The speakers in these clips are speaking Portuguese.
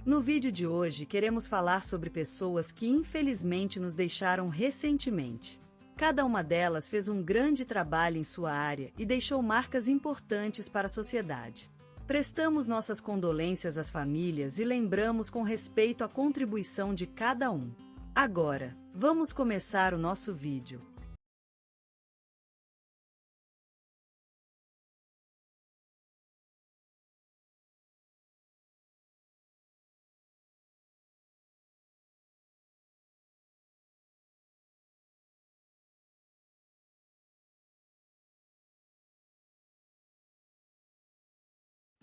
No vídeo de hoje queremos falar sobre pessoas que infelizmente nos deixaram recentemente. Cada uma delas fez um grande trabalho em sua área e deixou marcas importantes para a sociedade. Prestamos nossas condolências às famílias e lembramos com respeito a contribuição de cada um. Agora, vamos começar o nosso vídeo.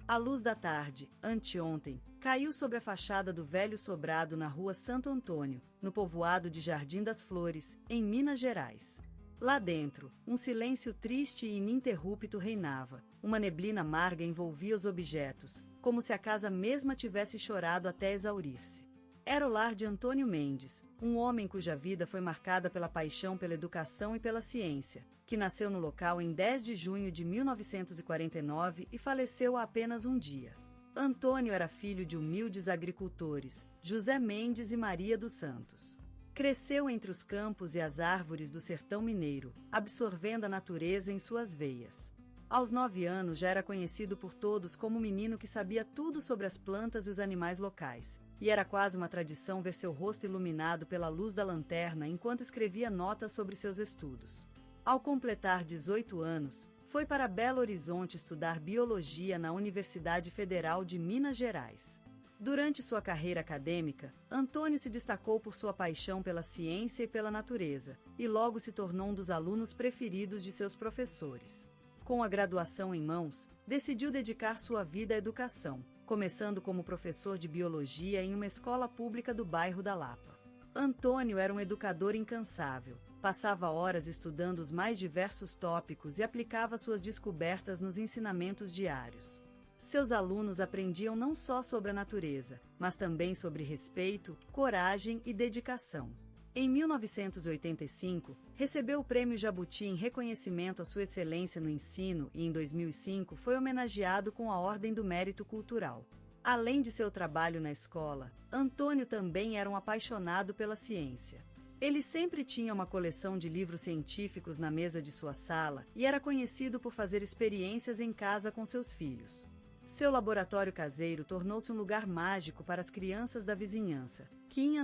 A luz da tarde, anteontem, caiu sobre a fachada do velho sobrado na rua Santo Antônio, no povoado de Jardim das Flores, em Minas Gerais. Lá dentro, um silêncio triste e ininterrupto reinava. Uma neblina amarga envolvia os objetos, como se a casa mesma tivesse chorado até exaurir-se. Era o lar de Antônio Mendes, um homem cuja vida foi marcada pela paixão pela educação e pela ciência, que nasceu no local em 10 de junho de 1949 e faleceu há apenas um dia. Antônio era filho de humildes agricultores, José Mendes e Maria dos Santos. Cresceu entre os campos e as árvores do sertão mineiro, absorvendo a natureza em suas veias. Aos 9 anos já era conhecido por todos como o menino que sabia tudo sobre as plantas e os animais locais, e era quase uma tradição ver seu rosto iluminado pela luz da lanterna enquanto escrevia notas sobre seus estudos. Ao completar 18 anos, foi para Belo Horizonte estudar biologia na Universidade Federal de Minas Gerais. Durante sua carreira acadêmica, Antônio se destacou por sua paixão pela ciência e pela natureza, e logo se tornou um dos alunos preferidos de seus professores. Com a graduação em mãos, decidiu dedicar sua vida à educação, começando como professor de biologia em uma escola pública do bairro da Lapa. Antônio era um educador incansável, passava horas estudando os mais diversos tópicos e aplicava suas descobertas nos ensinamentos diários. Seus alunos aprendiam não só sobre a natureza, mas também sobre respeito, coragem e dedicação. Em 1985, recebeu o Prêmio Jabuti em reconhecimento à sua excelência no ensino e, em 2005, foi homenageado com a Ordem do Mérito Cultural. Além de seu trabalho na escola, Antônio também era um apaixonado pela ciência. Ele sempre tinha uma coleção de livros científicos na mesa de sua sala e era conhecido por fazer experiências em casa com seus filhos. Seu laboratório caseiro tornou-se um lugar mágico para as crianças da vizinhança, que em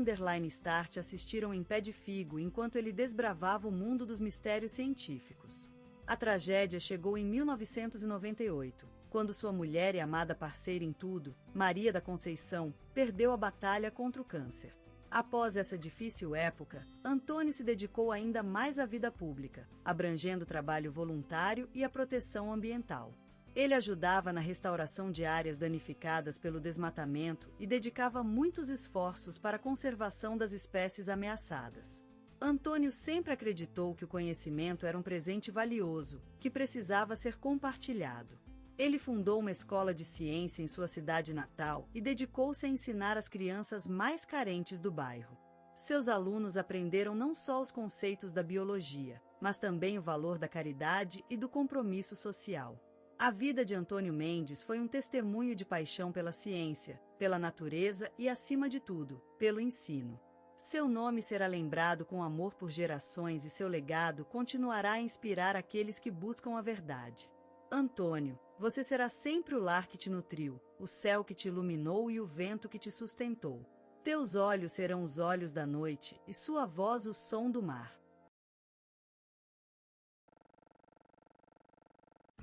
_start assistiram em pé de figo enquanto ele desbravava o mundo dos mistérios científicos. A tragédia chegou em 1998, quando sua mulher e amada parceira em tudo, Maria da Conceição, perdeu a batalha contra o câncer. Após essa difícil época, Antônio se dedicou ainda mais à vida pública, abrangendo o trabalho voluntário e a proteção ambiental. Ele ajudava na restauração de áreas danificadas pelo desmatamento e dedicava muitos esforços para a conservação das espécies ameaçadas. Antônio sempre acreditou que o conhecimento era um presente valioso, que precisava ser compartilhado. Ele fundou uma escola de ciência em sua cidade natal e dedicou-se a ensinar as crianças mais carentes do bairro. Seus alunos aprenderam não só os conceitos da biologia, mas também o valor da caridade e do compromisso social. A vida de Antônio Mendes foi um testemunho de paixão pela ciência, pela natureza e, acima de tudo, pelo ensino. Seu nome será lembrado com amor por gerações e seu legado continuará a inspirar aqueles que buscam a verdade. Antônio, você será sempre o lar que te nutriu, o céu que te iluminou e o vento que te sustentou. Teus olhos serão os olhos da noite e sua voz o som do mar.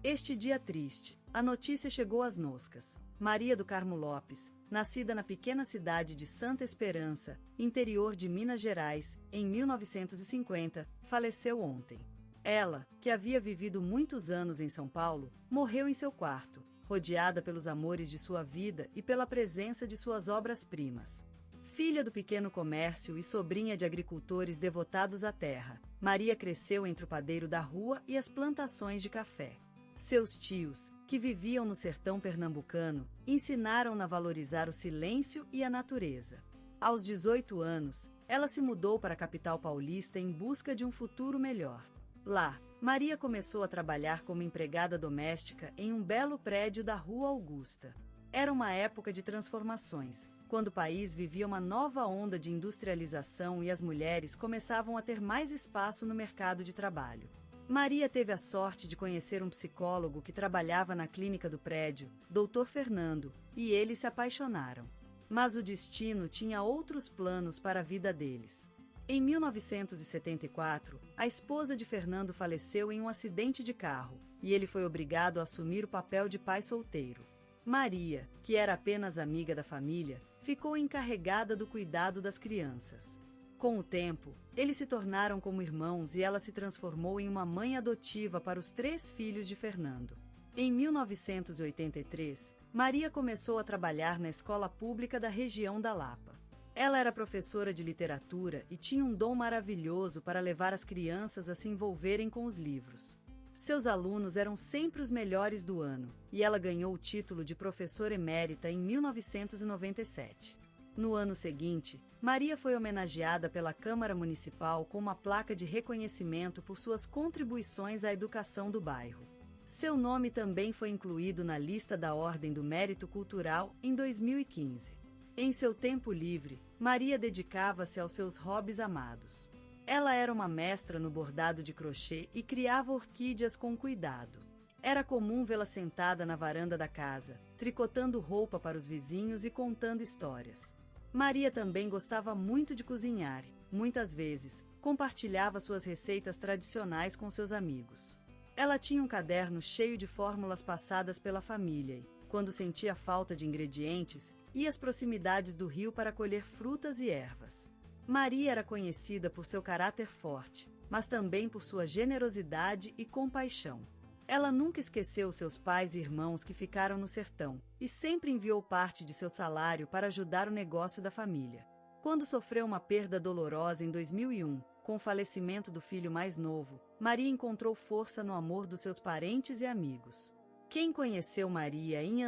Este dia triste, a notícia chegou às Noscas. Maria do Carmo Lopes, nascida na pequena cidade de Santa Esperança, interior de Minas Gerais, em 1950, faleceu ontem. Ela, que havia vivido muitos anos em São Paulo, morreu em seu quarto, rodeada pelos amores de sua vida e pela presença de suas obras-primas. Filha do pequeno comércio e sobrinha de agricultores devotados à terra, Maria cresceu entre o padeiro da rua e as plantações de café. Seus tios, que viviam no sertão pernambucano, ensinaram-na a valorizar o silêncio e a natureza. Aos 18 anos, ela se mudou para a capital paulista em busca de um futuro melhor. Lá, Maria começou a trabalhar como empregada doméstica em um belo prédio da Rua Augusta. Era uma época de transformações, quando o país vivia uma nova onda de industrialização e as mulheres começavam a ter mais espaço no mercado de trabalho. Maria teve a sorte de conhecer um psicólogo que trabalhava na clínica do prédio, Dr. Fernando, e eles se apaixonaram. Mas o destino tinha outros planos para a vida deles. Em 1974, a esposa de Fernando faleceu em um acidente de carro, e ele foi obrigado a assumir o papel de pai solteiro. Maria, que era apenas amiga da família, ficou encarregada do cuidado das crianças. Com o tempo, eles se tornaram como irmãos e ela se transformou em uma mãe adotiva para os 3 filhos de Fernando. Em 1983, Maria começou a trabalhar na escola pública da região da Lapa. Ela era professora de literatura e tinha um dom maravilhoso para levar as crianças a se envolverem com os livros. Seus alunos eram sempre os melhores do ano, e ela ganhou o título de professora emérita em 1997. No ano seguinte, Maria foi homenageada pela Câmara Municipal com uma placa de reconhecimento por suas contribuições à educação do bairro. Seu nome também foi incluído na lista da Ordem do Mérito Cultural em 2015. Em seu tempo livre, Maria dedicava-se aos seus hobbies amados. Ela era uma mestra no bordado de crochê e criava orquídeas com cuidado. Era comum vê-la sentada na varanda da casa, tricotando roupa para os vizinhos e contando histórias. Maria também gostava muito de cozinhar. Muitas vezes, compartilhava suas receitas tradicionais com seus amigos. Ela tinha um caderno cheio de fórmulas passadas pela família e, quando sentia falta de ingredientes, ia às proximidades do rio para colher frutas e ervas. Maria era conhecida por seu caráter forte, mas também por sua generosidade e compaixão. Ela nunca esqueceu seus pais e irmãos que ficaram no sertão, e sempre enviou parte de seu salário para ajudar o negócio da família. Quando sofreu uma perda dolorosa em 2001, com o falecimento do filho mais novo, Maria encontrou força no amor dos seus parentes e amigos. Quem conheceu Maria em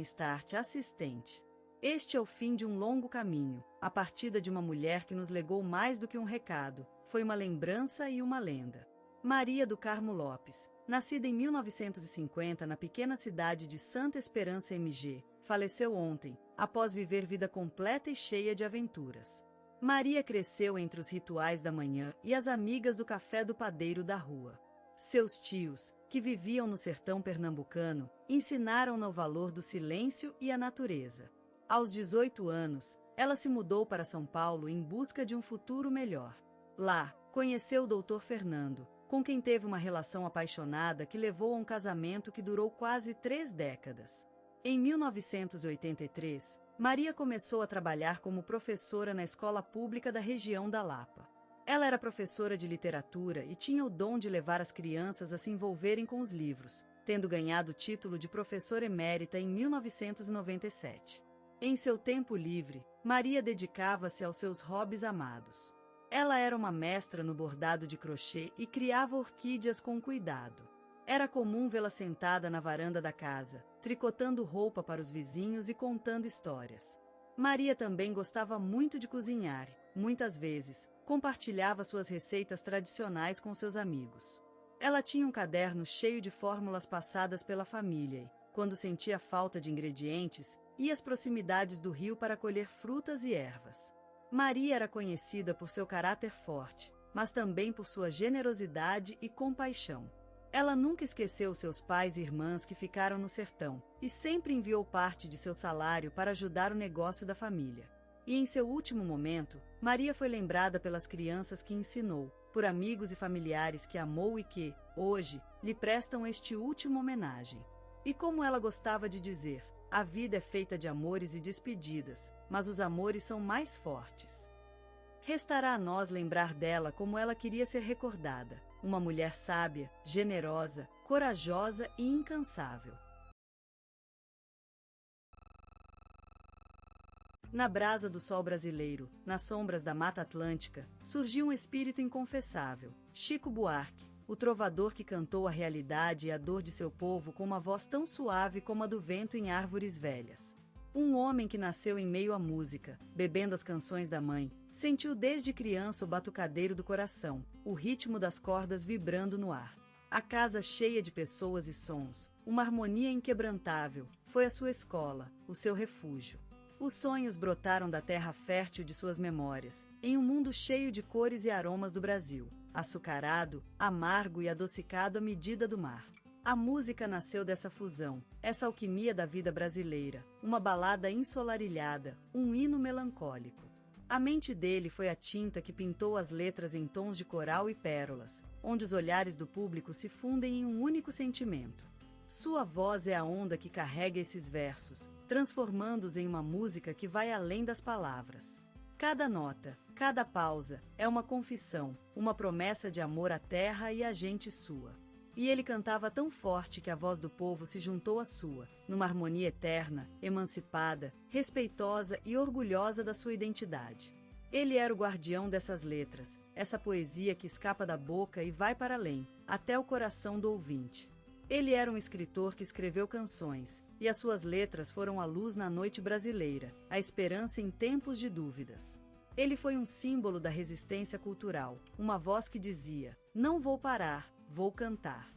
_start assistente? Este é o fim de um longo caminho, a partida de uma mulher que nos legou mais do que um recado, foi uma lembrança e uma lenda. Maria do Carmo Lopes, nascida em 1950 na pequena cidade de Santa Esperança MG, faleceu ontem, após viver vida completa e cheia de aventuras. Maria cresceu entre os rituais da manhã e as amigas do café do padeiro da rua. Seus tios, que viviam no sertão pernambucano, ensinaram-na o valor do silêncio e a natureza. Aos 18 anos, ela se mudou para São Paulo em busca de um futuro melhor. Lá, conheceu o Dr. Fernando, com quem teve uma relação apaixonada que levou a um casamento que durou quase 3 décadas. Em 1983, Maria começou a trabalhar como professora na escola pública da região da Lapa. Ela era professora de literatura e tinha o dom de levar as crianças a se envolverem com os livros, tendo ganhado o título de professora emérita em 1997. Em seu tempo livre, Maria dedicava-se aos seus hobbies amados. Ela era uma mestra no bordado de crochê e criava orquídeas com cuidado. Era comum vê-la sentada na varanda da casa, tricotando roupa para os vizinhos e contando histórias. Maria também gostava muito de cozinhar. Muitas vezes, compartilhava suas receitas tradicionais com seus amigos. Ela tinha um caderno cheio de fórmulas passadas pela família e, quando sentia falta de ingredientes, ia às proximidades do rio para colher frutas e ervas. Maria era conhecida por seu caráter forte, mas também por sua generosidade e compaixão. Ela nunca esqueceu seus pais e irmãs que ficaram no sertão, e sempre enviou parte de seu salário para ajudar o negócio da família. E em seu último momento, Maria foi lembrada pelas crianças que ensinou, por amigos e familiares que amou e que, hoje, lhe prestam este último homenagem. E como ela gostava de dizer, a vida é feita de amores e despedidas, mas os amores são mais fortes. Restará a nós lembrar dela como ela queria ser recordada, uma mulher sábia, generosa, corajosa e incansável. Na brasa do sol brasileiro, nas sombras da Mata Atlântica, surgiu um espírito inconfessável, Chico Buarque, o trovador que cantou a realidade e a dor de seu povo com uma voz tão suave como a do vento em árvores velhas. Um homem que nasceu em meio à música, bebendo as canções da mãe, sentiu desde criança o batucadeiro do coração, o ritmo das cordas vibrando no ar. A casa cheia de pessoas e sons, uma harmonia inquebrantável, foi a sua escola, o seu refúgio. Os sonhos brotaram da terra fértil de suas memórias, em um mundo cheio de cores e aromas do Brasil, açucarado, amargo e adocicado à medida do mar. A música nasceu dessa fusão, essa alquimia da vida brasileira, uma balada ensolarilhada, um hino melancólico. A mente dele foi a tinta que pintou as letras em tons de coral e pérolas, onde os olhares do público se fundem em um único sentimento. Sua voz é a onda que carrega esses versos, transformando-os em uma música que vai além das palavras. Cada nota, cada pausa, é uma confissão, uma promessa de amor à terra e à gente sua. E ele cantava tão forte que a voz do povo se juntou à sua, numa harmonia eterna, emancipada, respeitosa e orgulhosa da sua identidade. Ele era o guardião dessas letras, essa poesia que escapa da boca e vai para além, até o coração do ouvinte. Ele era um escritor que escreveu canções, e as suas letras foram a luz na noite brasileira, a esperança em tempos de dúvidas. Ele foi um símbolo da resistência cultural, uma voz que dizia: "Não vou parar, vou cantar."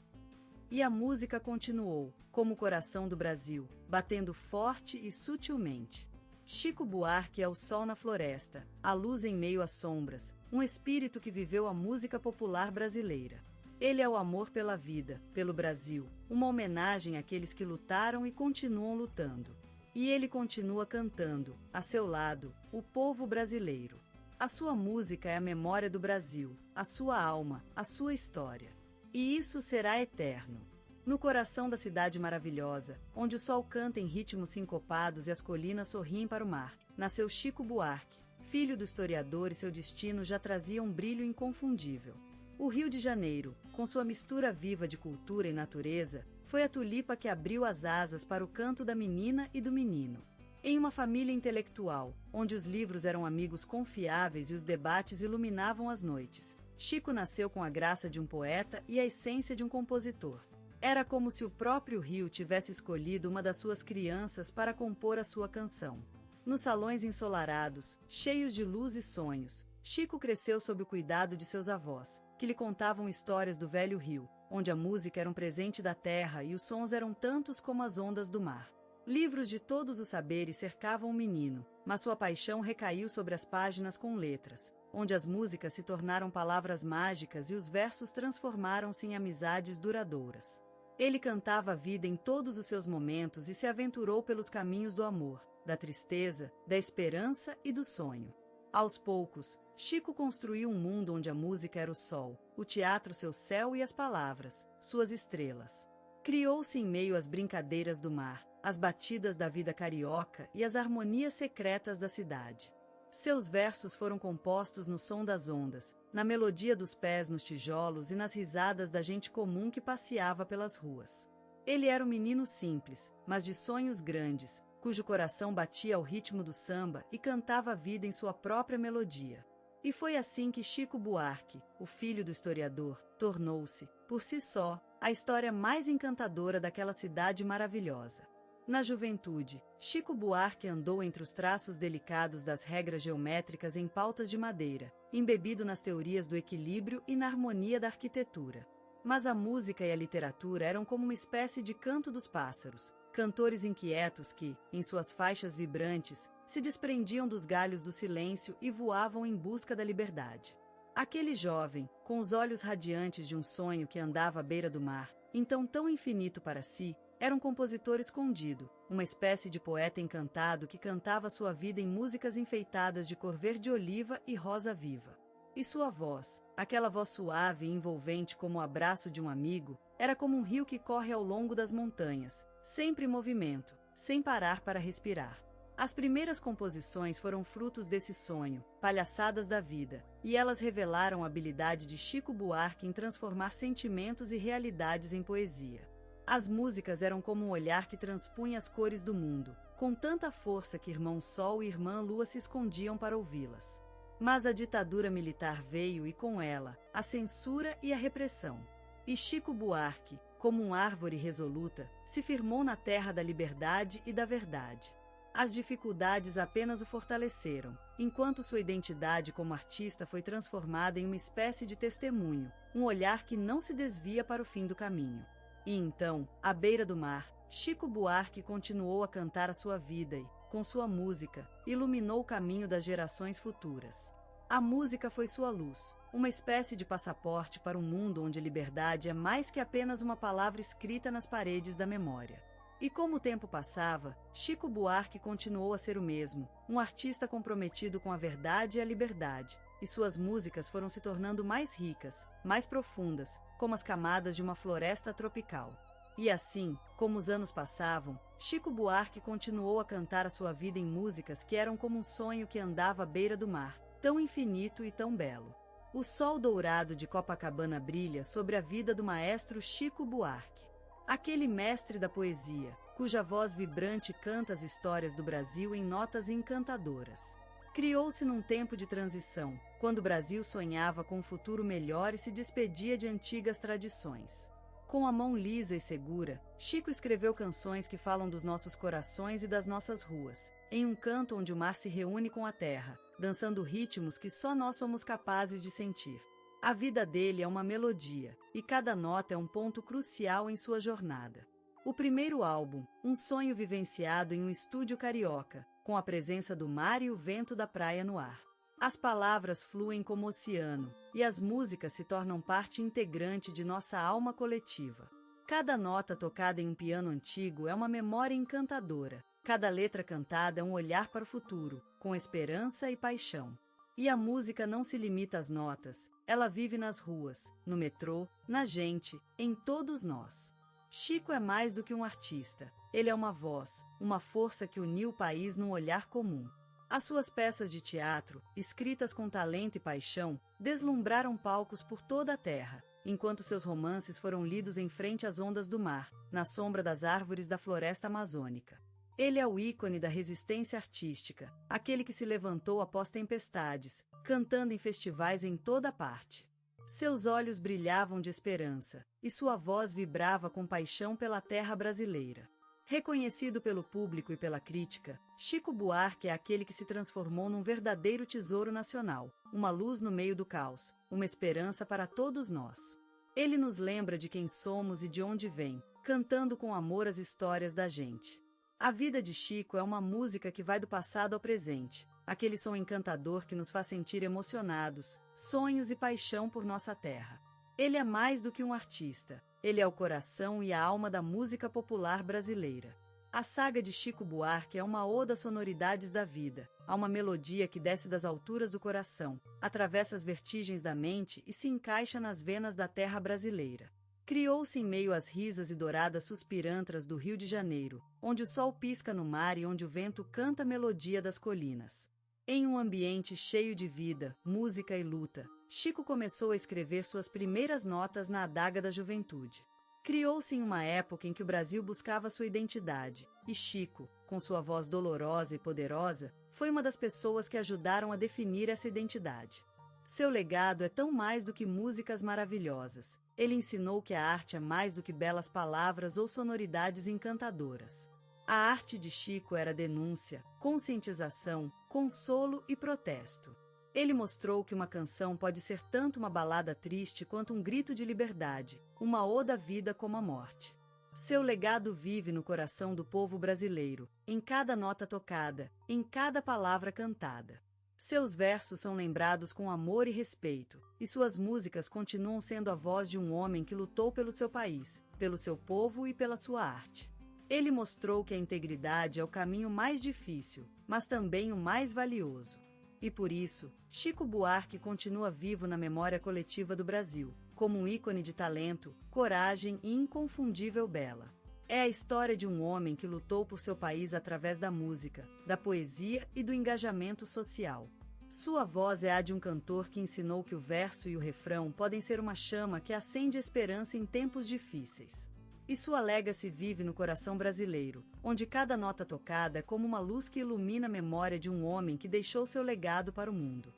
E a música continuou, como o coração do Brasil, batendo forte e sutilmente. Chico Buarque é o sol na floresta, a luz em meio às sombras, um espírito que viveu a música popular brasileira. Ele é o amor pela vida, pelo Brasil, uma homenagem àqueles que lutaram e continuam lutando. E ele continua cantando, a seu lado, o povo brasileiro. A sua música é a memória do Brasil, a sua alma, a sua história. E isso será eterno. No coração da cidade maravilhosa, onde o sol canta em ritmos sincopados e as colinas sorriem para o mar, nasceu Chico Buarque, filho do historiador, e seu destino já trazia um brilho inconfundível. O Rio de Janeiro, com sua mistura viva de cultura e natureza, foi a tulipa que abriu as asas para o canto da menina e do menino. Em uma família intelectual, onde os livros eram amigos confiáveis e os debates iluminavam as noites, Chico nasceu com a graça de um poeta e a essência de um compositor. Era como se o próprio Rio tivesse escolhido uma das suas crianças para compor a sua canção. Nos salões ensolarados, cheios de luz e sonhos, Chico cresceu sob o cuidado de seus avós, que lhe contavam histórias do velho Rio, onde a música era um presente da terra e os sons eram tantos como as ondas do mar. Livros de todos os saberes cercavam o menino, mas sua paixão recaiu sobre as páginas com letras, onde as músicas se tornaram palavras mágicas e os versos transformaram-se em amizades duradouras. Ele cantava a vida em todos os seus momentos e se aventurou pelos caminhos do amor, da tristeza, da esperança e do sonho. Aos poucos, Chico construiu um mundo onde a música era o sol, o teatro seu céu e as palavras, suas estrelas. Criou-se em meio às brincadeiras do mar, às batidas da vida carioca e às harmonias secretas da cidade. Seus versos foram compostos no som das ondas, na melodia dos pés nos tijolos e nas risadas da gente comum que passeava pelas ruas. Ele era um menino simples, mas de sonhos grandes, cujo coração batia ao ritmo do samba e cantava a vida em sua própria melodia. E foi assim que Chico Buarque, o filho do historiador, tornou-se, por si só, a história mais encantadora daquela cidade maravilhosa. Na juventude, Chico Buarque andou entre os traços delicados das regras geométricas em pautas de madeira, embebido nas teorias do equilíbrio e na harmonia da arquitetura. Mas a música e a literatura eram como uma espécie de canto dos pássaros, cantores inquietos que, em suas faixas vibrantes, se desprendiam dos galhos do silêncio e voavam em busca da liberdade. Aquele jovem, com os olhos radiantes de um sonho que andava à beira do mar, então tão infinito para si, era um compositor escondido, uma espécie de poeta encantado que cantava sua vida em músicas enfeitadas de cor verde-oliva e rosa viva. E sua voz, aquela voz suave e envolvente como o abraço de um amigo, era como um rio que corre ao longo das montanhas, sempre em movimento, sem parar para respirar. As primeiras composições foram frutos desse sonho, palhaçadas da vida, e elas revelaram a habilidade de Chico Buarque em transformar sentimentos e realidades em poesia. As músicas eram como um olhar que transpunha as cores do mundo, com tanta força que irmão Sol e irmã Lua se escondiam para ouvi-las. Mas a ditadura militar veio e com ela, a censura e a repressão. E Chico Buarque, como uma árvore resoluta, se firmou na terra da liberdade e da verdade. As dificuldades apenas o fortaleceram, enquanto sua identidade como artista foi transformada em uma espécie de testemunho, um olhar que não se desvia para o fim do caminho. E então, à beira do mar, Chico Buarque continuou a cantar a sua vida e, com sua música, iluminou o caminho das gerações futuras. A música foi sua luz, uma espécie de passaporte para um mundo onde liberdade é mais que apenas uma palavra escrita nas paredes da memória. E como o tempo passava, Chico Buarque continuou a ser o mesmo, um artista comprometido com a verdade e a liberdade, e suas músicas foram se tornando mais ricas, mais profundas, como as camadas de uma floresta tropical. E assim, como os anos passavam, Chico Buarque continuou a cantar a sua vida em músicas que eram como um sonho que andava à beira do mar, tão infinito e tão belo. O sol dourado de Copacabana brilha sobre a vida do maestro Chico Buarque. Aquele mestre da poesia, cuja voz vibrante canta as histórias do Brasil em notas encantadoras. Criou-se num tempo de transição, quando o Brasil sonhava com um futuro melhor e se despedia de antigas tradições. Com a mão lisa e segura, Chico escreveu canções que falam dos nossos corações e das nossas ruas, em um canto onde o mar se reúne com a terra, dançando ritmos que só nós somos capazes de sentir. A vida dele é uma melodia, e cada nota é um ponto crucial em sua jornada. O primeiro álbum, um sonho vivenciado em um estúdio carioca, com a presença do mar e o vento da praia no ar. As palavras fluem como oceano, e as músicas se tornam parte integrante de nossa alma coletiva. Cada nota tocada em um piano antigo é uma memória encantadora, cada letra cantada é um olhar para o futuro, com esperança e paixão. E a música não se limita às notas, ela vive nas ruas, no metrô, na gente, em todos nós. Chico é mais do que um artista, ele é uma voz, uma força que uniu o país num olhar comum. As suas peças de teatro, escritas com talento e paixão, deslumbraram palcos por toda a terra, enquanto seus romances foram lidos em frente às ondas do mar, na sombra das árvores da floresta amazônica. Ele é o ícone da resistência artística, aquele que se levantou após tempestades, cantando em festivais em toda parte. Seus olhos brilhavam de esperança, e sua voz vibrava com paixão pela terra brasileira. Reconhecido pelo público e pela crítica, Chico Buarque é aquele que se transformou num verdadeiro tesouro nacional, uma luz no meio do caos, uma esperança para todos nós. Ele nos lembra de quem somos e de onde vem, cantando com amor as histórias da gente. A vida de Chico é uma música que vai do passado ao presente, aquele som encantador que nos faz sentir emocionados, sonhos e paixão por nossa terra. Ele é mais do que um artista, ele é o coração e a alma da música popular brasileira. A saga de Chico Buarque é uma ode às sonoridades da vida, a uma melodia que desce das alturas do coração, atravessa as vertigens da mente e se encaixa nas venas da terra brasileira. Criou-se em meio às risas e douradas suspirantras do Rio de Janeiro, onde o sol pisca no mar e onde o vento canta a melodia das colinas. Em um ambiente cheio de vida, música e luta, Chico começou a escrever suas primeiras notas na adaga da juventude. Criou-se em uma época em que o Brasil buscava sua identidade, e Chico, com sua voz dolorosa e poderosa, foi uma das pessoas que ajudaram a definir essa identidade. Seu legado é tão mais do que músicas maravilhosas. Ele ensinou que a arte é mais do que belas palavras ou sonoridades encantadoras. A arte de Chico era denúncia, conscientização, consolo e protesto. Ele mostrou que uma canção pode ser tanto uma balada triste quanto um grito de liberdade, uma ode à vida como à morte. Seu legado vive no coração do povo brasileiro, em cada nota tocada, em cada palavra cantada. Seus versos são lembrados com amor e respeito, e suas músicas continuam sendo a voz de um homem que lutou pelo seu país, pelo seu povo e pela sua arte. Ele mostrou que a integridade é o caminho mais difícil, mas também o mais valioso. E por isso, Chico Buarque continua vivo na memória coletiva do Brasil, como um ícone de talento, coragem e inconfundível bela. É a história de um homem que lutou por seu país através da música, da poesia e do engajamento social. Sua voz é a de um cantor que ensinou que o verso e o refrão podem ser uma chama que acende esperança em tempos difíceis. E sua legacy vive no coração brasileiro, onde cada nota tocada é como uma luz que ilumina a memória de um homem que deixou seu legado para o mundo.